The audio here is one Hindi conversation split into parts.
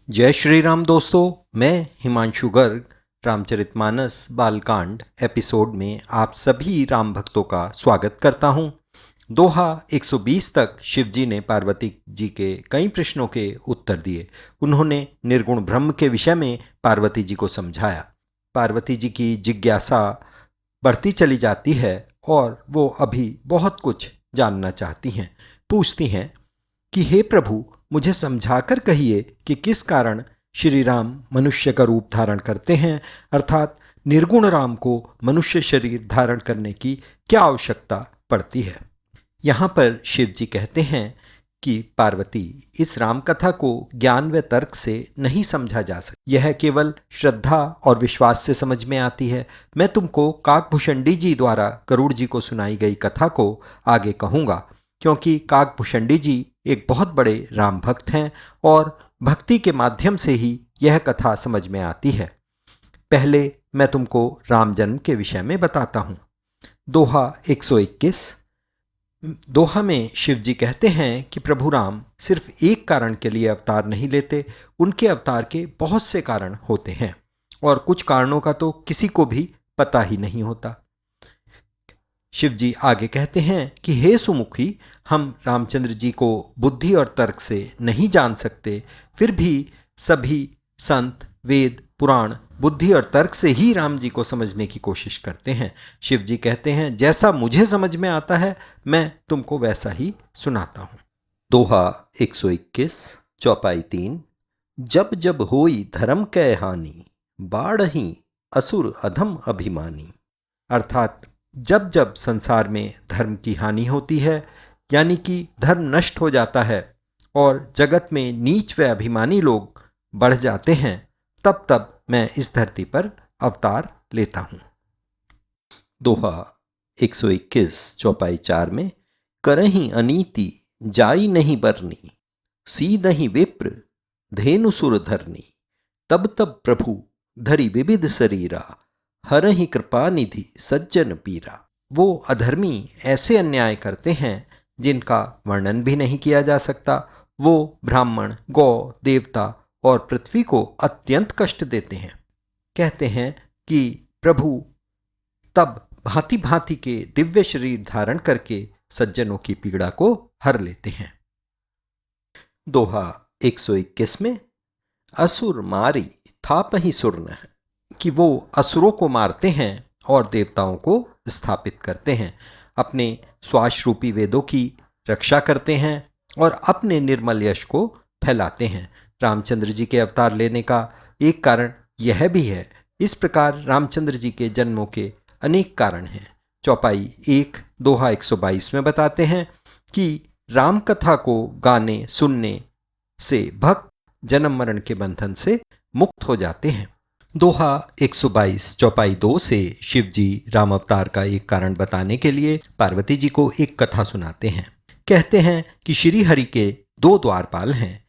जय श्री राम दोस्तों। मैं हिमांशु गर्ग रामचरितमानस बालकांड एपिसोड में आप सभी राम भक्तों का स्वागत करता हूं। दोहा 120 तक शिवजी ने पार्वती जी के कई प्रश्नों के उत्तर दिए। उन्होंने निर्गुण ब्रह्म के विषय में पार्वती जी को समझाया। पार्वती जी की जिज्ञासा बढ़ती चली जाती है और वो अभी बहुत कुछ जानना चाहती हैं। पूछती हैं कि हे प्रभु, मुझे समझाकर कहिए कि किस कारण श्री राम मनुष्य का रूप धारण करते हैं, अर्थात निर्गुण राम को मनुष्य शरीर धारण करने की क्या आवश्यकता पड़ती है। यहाँ पर शिव जी कहते हैं कि पार्वती, इस राम कथा को ज्ञान व तर्क से नहीं समझा जा सकता, यह केवल श्रद्धा और विश्वास से समझ में आती है। मैं तुमको काकभूषणी जी द्वारा गरुड़ जी को सुनाई गई कथा को आगे कहूँगा, क्योंकि काकभूषणी जी एक बहुत बड़े राम भक्त हैं और भक्ति के माध्यम से ही यह कथा समझ में आती है। पहले मैं तुमको राम जन्म के विषय में बताता हूँ। दोहा 121। दोहा में शिव जी कहते हैं कि प्रभु राम सिर्फ एक कारण के लिए अवतार नहीं लेते, उनके अवतार के बहुत से कारण होते हैं और कुछ कारणों का तो किसी को भी पता ही नहीं होता। शिव जी आगे कहते हैं कि हे सुमुखी, हम रामचंद्र जी को बुद्धि और तर्क से नहीं जान सकते, फिर भी सभी संत, वेद, पुराण बुद्धि और तर्क से ही राम जी को समझने की कोशिश करते हैं। शिव जी कहते हैं, जैसा मुझे समझ में आता है मैं तुमको वैसा ही सुनाता हूँ। दोहा 121 चौपाई 3। जब जब होई धर्म कै हानि, बाढ़ही असुर अधम अभिमानी। अर्थात जब जब संसार में धर्म की हानि होती है, यानी कि धर्म नष्ट हो जाता है और जगत में नीच व अभिमानी लोग बढ़ जाते हैं, तब तब मैं इस धरती पर अवतार लेता हूँ। दोहा 121 चौपाई 4 में करहीं अनीति जाई नहीं बरनी, सीदहीं विप्र धेनुसुर धरनी। तब तब प्रभु धरि विविध शरीरा, हरहि कृपा निधि सज्जन पीरा। वो अधर्मी ऐसे अन्याय करते हैं जिनका वर्णन भी नहीं किया जा सकता। वो ब्राह्मण, गौ, देवता और पृथ्वी को अत्यंत कष्ट देते हैं। कहते हैं कि प्रभु तब भांति भांति के दिव्य शरीर धारण करके सज्जनों की पीड़ा को हर लेते हैं। दोहा 121 में असुर मारी थापहि सुरन, कि वो असुरों को मारते हैं और देवताओं को स्थापित करते हैं, अपने श्वास रूपी वेदों की रक्षा करते हैं और अपने निर्मल यश को फैलाते हैं। रामचंद्र जी के अवतार लेने का एक कारण यह भी है। इस प्रकार रामचंद्र जी के जन्मों के अनेक कारण हैं। चौपाई 1 दोहा 122 में बताते हैं कि राम कथा को गाने सुनने से भक्त जन्म मरण के बंधन से मुक्त हो जाते हैं। दोहा 122 चौपाई 2 से शिव जी राम अवतार का एक कारण बताने के लिए पार्वती जी को एक कथा सुनाते हैं। कहते हैं कि श्री हरि के 2 द्वारपाल हैं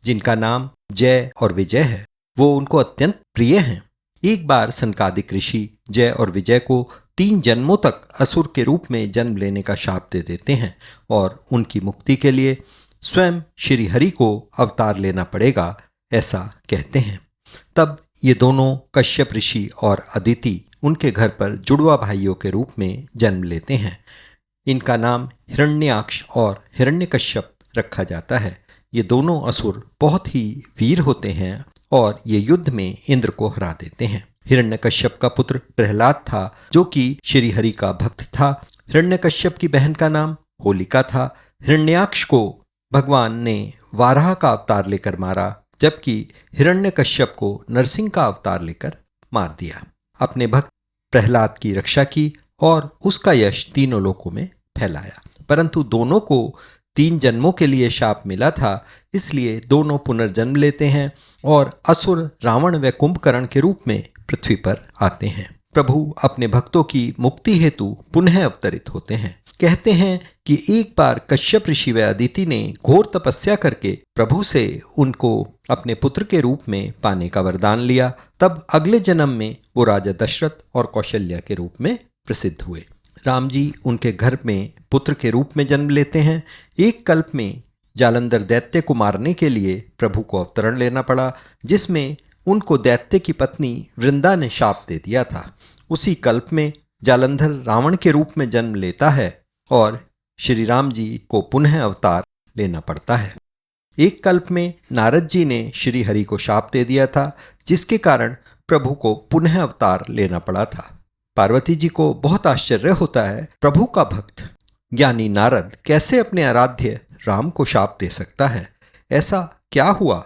जिनका नाम जय और विजय है। वो उनको अत्यंत प्रिय हैं। एक बार सनकादिक ऋषि जय और विजय को 3 जन्मों तक असुर के रूप में जन्म लेने का शाप दे देते हैं और उनकी मुक्ति के लिए स्वयं श्री हरि को अवतार लेना पड़ेगा, ऐसा कहते हैं। तब ये दोनों कश्यप ऋषि और अदिति उनके घर पर जुड़वा भाइयों के रूप में जन्म लेते हैं। इनका नाम हिरण्याक्ष और हिरण्यकश्यप रखा जाता है। ये दोनों असुर बहुत ही वीर होते हैं और ये युद्ध में इंद्र को हरा देते हैं। हिरण्यकश्यप का पुत्र प्रहलाद था, जो कि श्री हरि का भक्त था। हिरण्यकश्यप की बहन का नाम होलिका था। हिरण्याक्ष को भगवान ने वाराह का अवतार लेकर मारा, जबकि हिरण्यकश्यप को नरसिंह का अवतार लेकर मार दिया। अपने भक्त प्रहलाद की रक्षा की और उसका यश तीनों लोकों में फैलाया। परंतु दोनों को 3 जन्मों के लिए शाप मिला था, इसलिए दोनों पुनर्जन्म लेते हैं और असुर रावण व कुंभकर्ण के रूप में पृथ्वी पर आते हैं। प्रभु अपने भक्तों की मुक्ति हेतु पुनः अवतरित होते हैं। कहते हैं कि एक बार कश्यप ऋषि व अदिति ने घोर तपस्या करके प्रभु से उनको अपने पुत्र के रूप में पाने का वरदान लिया। तब अगले जन्म में वो राजा दशरथ और कौशल्या के रूप में प्रसिद्ध हुए। राम जी उनके घर में पुत्र के रूप में जन्म लेते हैं। एक कल्प में जालंधर दैत्य को मारने के लिए प्रभु को अवतरण लेना पड़ा, जिसमें उनको दैत्य की पत्नी वृंदा ने शाप दे दिया था। उसी कल्प में जालंधर रावण के रूप में जन्म लेता है और श्री राम जी को पुनः अवतार लेना पड़ता है। एक कल्प में नारद जी ने श्री हरि को शाप दे दिया था, जिसके कारण प्रभु को पुनः अवतार लेना पड़ा था। पार्वती जी को बहुत आश्चर्य होता है, प्रभु का भक्त ज्ञानी नारद कैसे अपने आराध्य राम को शाप दे सकता है। ऐसा क्या हुआ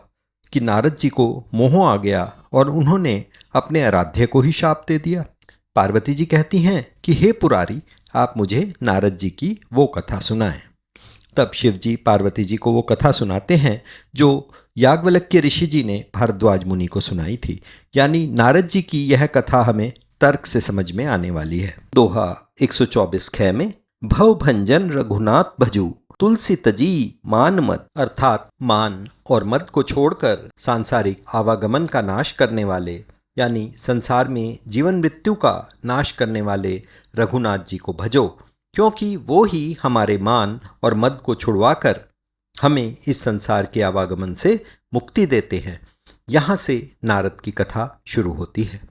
कि नारद जी को मोह आ गया और उन्होंने अपने आराध्य को ही शाप दे दिया। पार्वती जी कहती हैं कि हे पुरारी, आप मुझे नारद जी की वो कथा सुनाएं। तब शिव जी पार्वती जी को वो कथा सुनाते हैं जो याज्ञवल्क्य ऋषि जी ने भारद्वाज मुनि को सुनाई थी। यानी नारद जी की यह कथा हमें तर्क से समझ में आने वाली है। दोहा 124 ख में भव भंजन रघुनाथ भजू तुलसी तजी मान मद, अर्थात मान और मद को छोड़कर सांसारिक आवागमन का नाश करने वाले, यानी संसार में जीवन मृत्यु का नाश करने वाले रघुनाथ जी को भजो, क्योंकि वो ही हमारे मान और मद को छुड़वाकर हमें इस संसार के आवागमन से मुक्ति देते हैं। यहाँ से नारद की कथा शुरू होती है।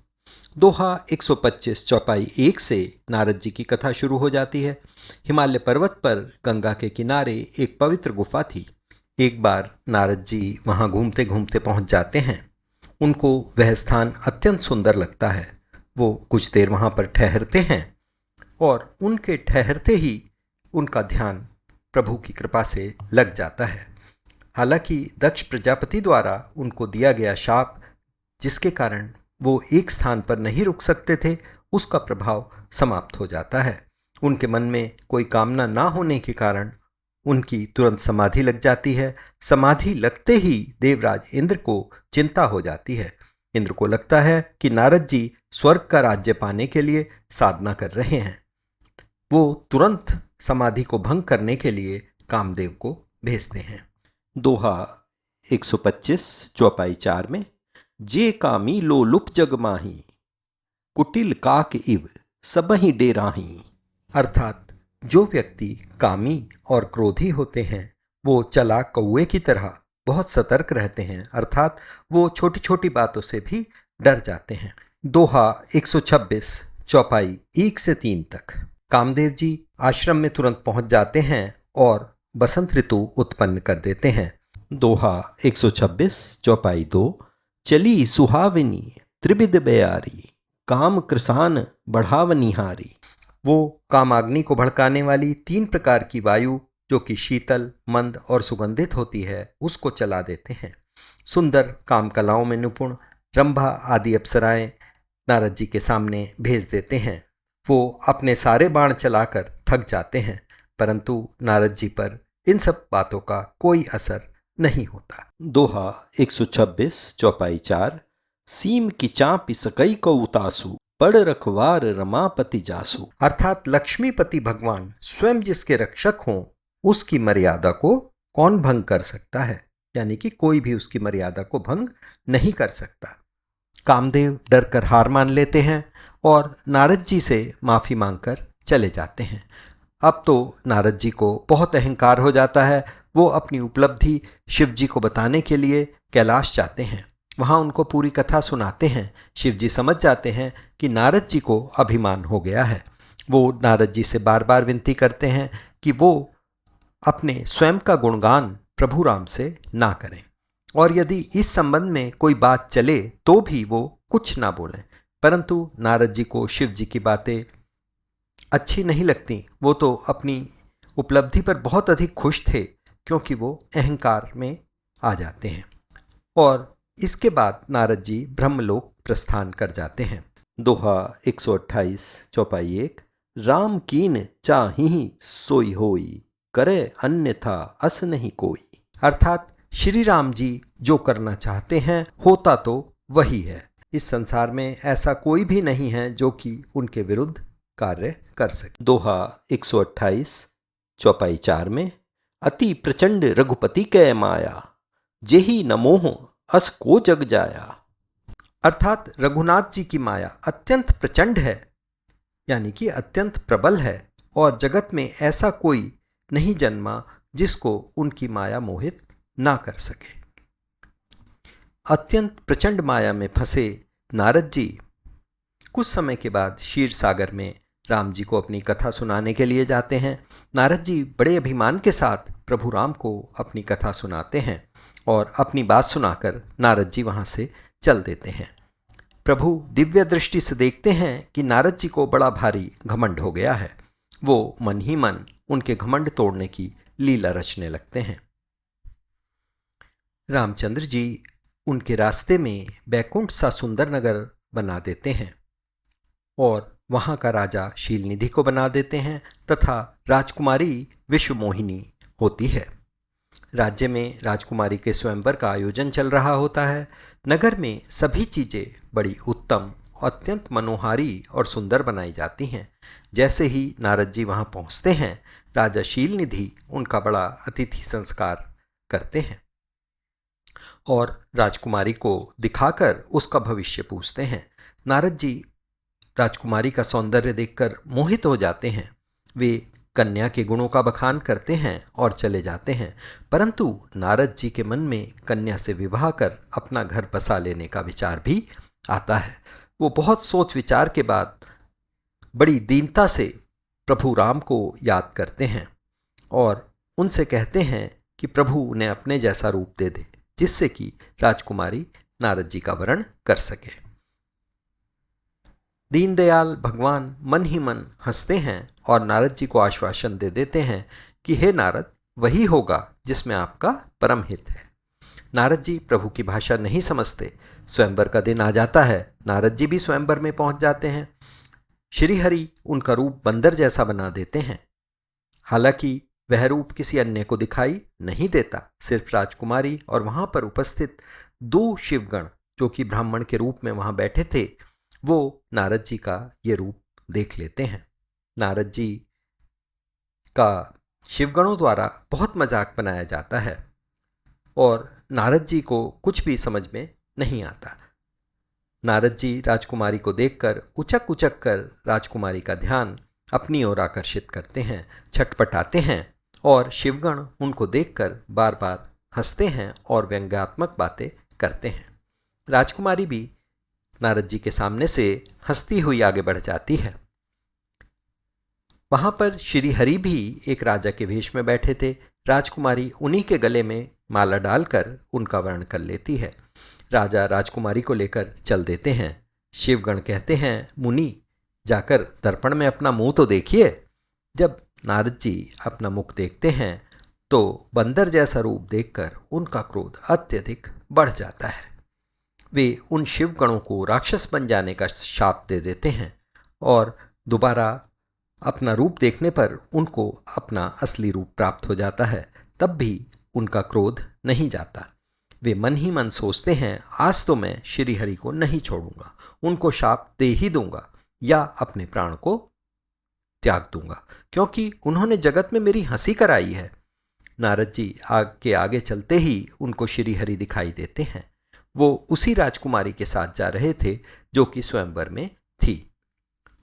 दोहा 125 चौपाई 1 से नारद जी की कथा शुरू हो जाती है। हिमालय पर्वत पर गंगा के किनारे एक पवित्र गुफा थी। एक बार नारद जी वहाँ घूमते घूमते पहुँच जाते हैं। उनको वह स्थान अत्यंत सुंदर लगता है। वो कुछ देर वहाँ पर ठहरते हैं और उनके ठहरते ही उनका ध्यान प्रभु की कृपा से लग जाता है। हालांकि दक्ष प्रजापति द्वारा उनको दिया गया शाप, जिसके कारण वो एक स्थान पर नहीं रुक सकते थे, उसका प्रभाव समाप्त हो जाता है। उनके मन में कोई कामना ना होने के कारण उनकी तुरंत समाधि लग जाती है। समाधि लगते ही देवराज इंद्र को चिंता हो जाती है। इंद्र को लगता है कि नारद जी स्वर्ग का राज्य पाने के लिए साधना कर रहे हैं। वो तुरंत समाधि को भंग करने के लिए कामदेव को भेजते हैं। दोहा 125 चौपाई 4 में जे कामी लो लुप जग माही कुटिल काक इव सबहि डेराही, अर्थात जो व्यक्ति कामी और क्रोधी होते हैं वो चालाक कौए की तरह बहुत सतर्क रहते हैं, अर्थात वो छोटी छोटी बातों से भी डर जाते हैं। दोहा 126 चौपाई 1 से 3 तक। कामदेव जी आश्रम में तुरंत पहुंच जाते हैं और बसंत ऋतु उत्पन्न कर देते हैं। दोहा 126 चौपाई 2 चली सुहाविनी त्रिविध बयारी काम कृसान बढ़ावनिहारी। वो कामाग्नि को भड़काने वाली 3 प्रकार की वायु, जो कि शीतल, मंद और सुगंधित होती है, उसको चला देते हैं। सुंदर काम कलाओं में निपुण रंभा आदि अप्सराएं नारद जी के सामने भेज देते हैं। वो अपने सारे बाण चलाकर थक जाते हैं, परंतु नारद जी पर इन सब बातों का कोई असर नहीं होता। दोहा 126 चौपाई 4 सीम की चापी सकई को उतासु पड़ रखवार रमापति जासु, अर्थात लक्ष्मीपति भगवान स्वयं जिसके रक्षक हों उसकी मर्यादा को कौन भंग कर सकता है, यानी कि कोई भी उसकी मर्यादा को भंग नहीं कर सकता। कामदेव डर कर हार मान लेते हैं और नारद जी से माफ़ी मांगकर चले जाते हैं। अब तो नारद जी को बहुत अहंकार हो जाता है। वो अपनी उपलब्धि शिव जी को बताने के लिए कैलाश जाते हैं। वहाँ उनको पूरी कथा सुनाते हैं। शिव जी समझ जाते हैं कि नारद जी को अभिमान हो गया है। वो नारद जी से बार बार विनती करते हैं कि वो अपने स्वयं का गुणगान प्रभु राम से ना करें, और यदि इस संबंध में कोई बात चले तो भी वो कुछ ना बोलें। परंतु नारद जी को शिव जी की बातें अच्छी नहीं लगती। वो तो अपनी उपलब्धि पर बहुत अधिक खुश थे, क्योंकि वो अहंकार में आ जाते हैं। और इसके बाद नारद जी ब्रह्मलोक प्रस्थान कर जाते हैं। दोहा 128 चौपाई 1 राम कीन चाहि सोई होई करे अन्यथा अस नहीं कोई, अर्थात श्री राम जी जो करना चाहते हैं होता तो वही है। इस संसार में ऐसा कोई भी नहीं है जो कि उनके विरुद्ध कार्य कर सके। दोहा 128 चौपाई 4 में अति प्रचंड रघुपति कै माया जेहि न मोह अस को जग जाया, अर्थात रघुनाथ जी की माया अत्यंत प्रचंड है, यानी कि अत्यंत प्रबल है, और जगत में ऐसा कोई नहीं जन्मा जिसको उनकी माया मोहित ना कर सके। अत्यंत प्रचंड माया में फंसे नारद जी कुछ समय के बाद क्षीर सागर में राम जी को अपनी कथा सुनाने के लिए जाते हैं। नारद जी बड़े अभिमान के साथ प्रभु राम को अपनी कथा सुनाते हैं और अपनी बात सुनाकर नारद जी वहाँ से चल देते हैं। प्रभु दिव्य दृष्टि से देखते हैं कि नारद जी को बड़ा भारी घमंड हो गया है। वो मन ही मन उनके घमंड तोड़ने की लीला रचने लगते हैं। रामचंद्र जी उनके रास्ते में बैकुंठ सा सुंदर नगर बना देते हैं और वहाँ का राजा शीलनिधि को बना देते हैं तथा राजकुमारी विश्वमोहिनी होती है। राज्य में राजकुमारी के स्वयंवर का आयोजन चल रहा होता है। नगर में सभी चीज़ें बड़ी उत्तम, अत्यंत मनोहारी और सुंदर बनाई जाती हैं। जैसे ही नारद जी वहाँ पहुँचते हैं, राजा शीलनिधि उनका बड़ा अतिथि संस्कार करते हैं और राजकुमारी को दिखाकर उसका भविष्य पूछते हैं। नारद जी राजकुमारी का सौंदर्य देखकर मोहित हो जाते हैं। वे कन्या के गुणों का बखान करते हैं और चले जाते हैं, परंतु नारद जी के मन में कन्या से विवाह कर अपना घर बसा लेने का विचार भी आता है। वो बहुत सोच विचार के बाद बड़ी दीनता से प्रभु राम को याद करते हैं और उनसे कहते हैं कि प्रभु उन्हें अपने जैसा रूप दे दे, जिससे कि राजकुमारी नारद जी का वरण कर सके। दीनदयाल भगवान मन ही मन हंसते हैं और नारद जी को आश्वासन दे देते हैं कि हे नारद, वही होगा जिसमें आपका परम हित है। नारद जी प्रभु की भाषा नहीं समझते। स्वयंवर का दिन आ जाता है। नारद जी भी स्वयंवर में पहुंच जाते हैं। श्री हरि उनका रूप बंदर जैसा बना देते हैं। हालांकि वह रूप किसी अन्य को दिखाई नहीं देता, सिर्फ राजकुमारी और वहां पर उपस्थित 2 शिवगण जो कि ब्राह्मण के रूप में वहां बैठे थे, वो नारद जी का ये रूप देख लेते हैं। नारद जी का शिवगणों द्वारा बहुत मजाक बनाया जाता है और नारद जी को कुछ भी समझ में नहीं आता। नारद जी राजकुमारी को देखकर उचक उचक कर राजकुमारी का ध्यान अपनी ओर आकर्षित करते हैं, छटपटाते हैं और शिवगण उनको देखकर बार बार हंसते हैं और व्यंग्यात्मक बातें करते हैं। राजकुमारी भी नारद जी के सामने से हंसती हुई आगे बढ़ जाती है। वहां पर श्री हरि भी एक राजा के वेश में बैठे थे। राजकुमारी उन्हीं के गले में माला डालकर उनका वर्ण कर लेती है। राजा राजकुमारी को लेकर चल देते हैं। शिवगण कहते हैं, मुनि जाकर दर्पण में अपना मुंह तो देखिए। जब नारद जी अपना मुख देखते हैं तो बंदर जैसा रूप देखकर उनका क्रोध अत्यधिक बढ़ जाता है। वे उन शिवगणों को राक्षस बन जाने का शाप दे देते हैं और दोबारा अपना रूप देखने पर उनको अपना असली रूप प्राप्त हो जाता है। तब भी उनका क्रोध नहीं जाता। वे मन ही मन सोचते हैं, आज तो मैं श्री हरि को नहीं छोड़ूंगा, उनको शाप दे ही दूंगा या अपने प्राण को त्याग दूंगा, क्योंकि उन्होंने जगत में मेरी हंसी कराई है। नारद जी आगे आगे चलते ही उनको श्री हरि दिखाई देते हैं। वो उसी राजकुमारी के साथ जा रहे थे जो कि स्वयंवर में थी।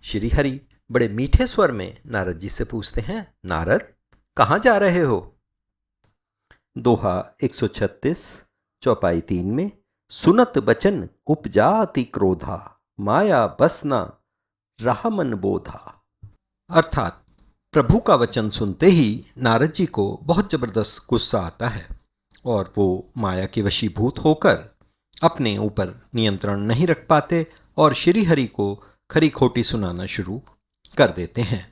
श्री हरि बड़े मीठे स्वर में नारद जी से पूछते हैं, नारद कहाँ जा रहे हो? दोहा 136 चौपाई 3 में, सुनत बचन उपजाति क्रोधा, माया बसना रहा मन बोधा। अर्थात प्रभु का वचन सुनते ही नारद जी को बहुत जबरदस्त गुस्सा आता है और वो माया के वशीभूत होकर अपने ऊपर नियंत्रण नहीं रख पाते और श्री हरि को खरी खोटी सुनाना शुरू कर देते हैं।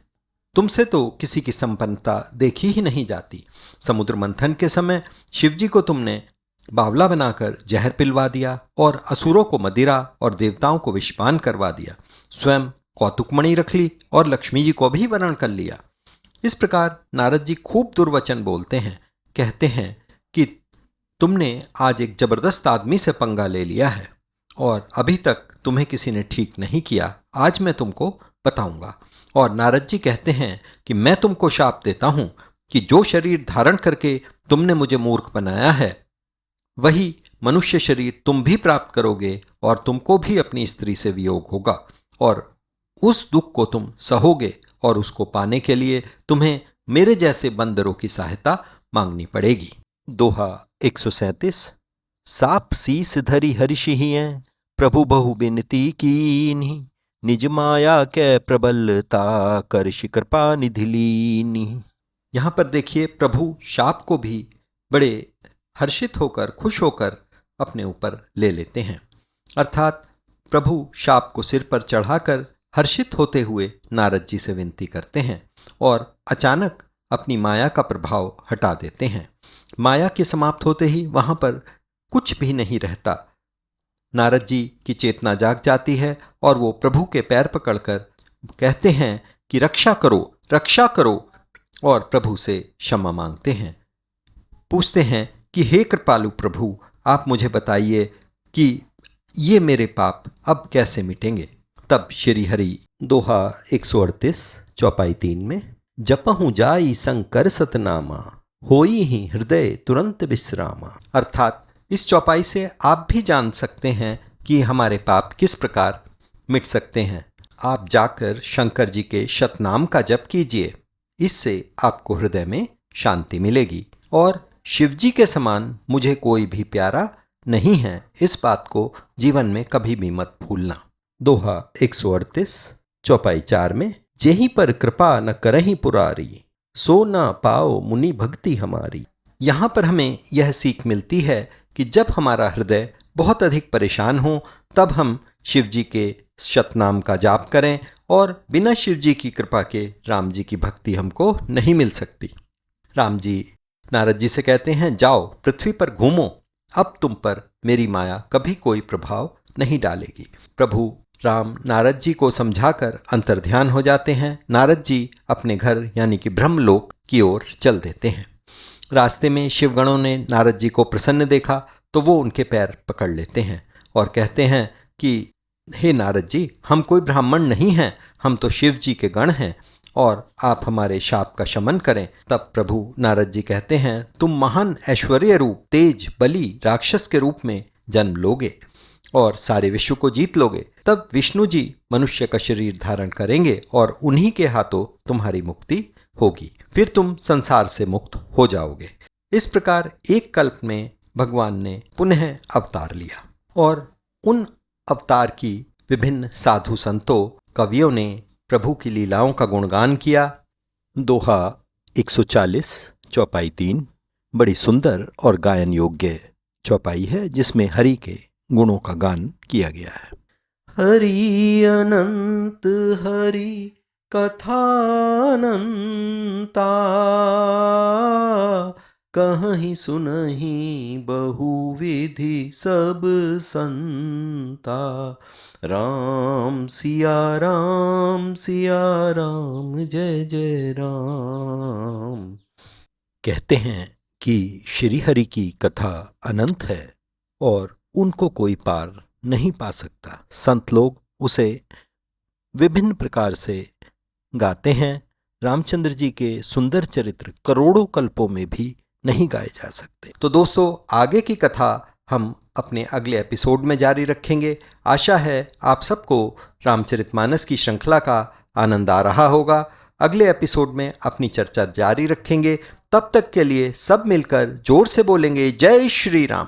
तुमसे तो किसी की संपन्नता देखी ही नहीं जाती। समुद्र मंथन के समय शिवजी को तुमने बावला बनाकर जहर पिलवा दिया और असुरों को मदिरा और देवताओं को विषपान करवा दिया। स्वयं कौतुकमणि रख ली और लक्ष्मी जी को भी वरण कर लिया। इस प्रकार नारद जी खूब दुर्वचन बोलते हैं। कहते हैं कि तुमने आज एक जबरदस्त आदमी से पंगा ले लिया है और अभी तक तुम्हें किसी ने ठीक नहीं किया। आज मैं तुमको बताऊंगा। और नारद जी कहते हैं कि मैं तुमको शाप देता हूं कि जो शरीर धारण करके तुमने मुझे मूर्ख बनाया है, वही मनुष्य शरीर तुम भी प्राप्त करोगे और तुमको भी अपनी स्त्री से वियोग होगा और उस दुख को तुम सहोगे और उसको पाने के लिए तुम्हें मेरे जैसे बंदरों की सहायता मांगनी पड़ेगी। दोहा 137। साप सीस धरी हरिषिहिं, प्रभु बहु बिनती कीन्हि, निज माया कै प्रबलता, करषि कृपा निधि लीन्हि। यहाँ पर देखिए, प्रभु शाप को भी बड़े हर्षित होकर, खुश होकर अपने ऊपर ले लेते हैं। अर्थात प्रभु शाप को सिर पर चढ़ाकर हर्षित होते हुए नारद जी से विनती करते हैं और अचानक अपनी माया का प्रभाव हटा देते हैं। माया के समाप्त होते ही वहाँ पर कुछ भी नहीं रहता। नारद जी की चेतना जाग जाती है और वो प्रभु के पैर पकड़कर कहते हैं कि रक्षा करो, रक्षा करो, और प्रभु से क्षमा मांगते हैं। पूछते हैं कि हे कृपालु प्रभु, आप मुझे बताइए कि ये मेरे पाप अब कैसे मिटेंगे। तब श्री हरि दोहा 138 चौपाई 3 में, जपहु जाई शंकर सतनामा, होई ही हृदय तुरंत विश्रामा। अर्थात इस चौपाई से आप भी जान सकते हैं कि हमारे पाप किस प्रकार मिट सकते हैं। आप जाकर शंकर जी के शतनाम का जप कीजिए, इससे आपको हृदय में शांति मिलेगी। और शिव जी के समान मुझे कोई भी प्यारा नहीं है, इस बात को जीवन में कभी भी मत भूलना। दोहा 138 चौपाई 4 में, जेहि पर कृपा न करहि पुरारी, सो न पाओ मुनि भक्ति हमारी। यहाँ पर हमें यह सीख मिलती है कि जब हमारा हृदय बहुत अधिक परेशान हो तब हम शिव जी के शतनाम का जाप करें, और बिना शिव जी की कृपा के राम जी की भक्ति हमको नहीं मिल सकती। राम जी नारद जी से कहते हैं, जाओ पृथ्वी पर घूमो, अब तुम पर मेरी माया कभी कोई प्रभाव नहीं डालेगी। प्रभु राम नारद जी को समझाकर अंतर्ध्यान हो जाते हैं। नारद जी अपने घर यानी कि ब्रह्मलोक की ओर चल देते हैं। रास्ते में शिवगणों ने नारद जी को प्रसन्न देखा तो वो उनके पैर पकड़ लेते हैं और कहते हैं कि हे नारद जी, हम कोई ब्राह्मण नहीं हैं, हम तो शिव जी के गण हैं और आप हमारे शाप का शमन करें। तब प्रभु नारद जी कहते हैं, तुम महान ऐश्वर्य रूप, तेज, बली, राक्षस के रूप में जन्म लोगे और सारे विश्व को जीत लोगे। तब विष्णु जी मनुष्य का शरीर धारण करेंगे और उन्हीं के हाथों तुम्हारी मुक्ति होगी, फिर तुम संसार से मुक्त हो जाओगे। इस प्रकार एक कल्प में भगवान ने पुनः अवतार लिया और उन अवतार की विभिन्न साधु संतों, कवियों ने प्रभु की लीलाओं का गुणगान किया। दोहा 140 चौपाई 3 बड़ी सुंदर और गायन योग्य चौपाई है, जिसमें हरि के गुणों का गान किया गया है। हरि अनंत हरि कथानंता, कहीं सुनहि बहुविधि सब संता, राम सिया राम सिया राम जय जय राम। कहते हैं कि श्री हरि की कथा अनंत है और उनको कोई पार नहीं पा सकता। संत लोग उसे विभिन्न प्रकार से गाते हैं। रामचंद्र जी के सुंदर चरित्र करोड़ों कल्पों में भी नहीं गाए जा सकते। तो दोस्तों, आगे की कथा हम अपने अगले एपिसोड में जारी रखेंगे। आशा है आप सबको रामचरितमानस की श्रृंखला का आनंद आ रहा होगा। अगले एपिसोड में अपनी चर्चा जारी रखेंगे। तब तक के लिए सब मिलकर जोर से बोलेंगे, जय श्री राम।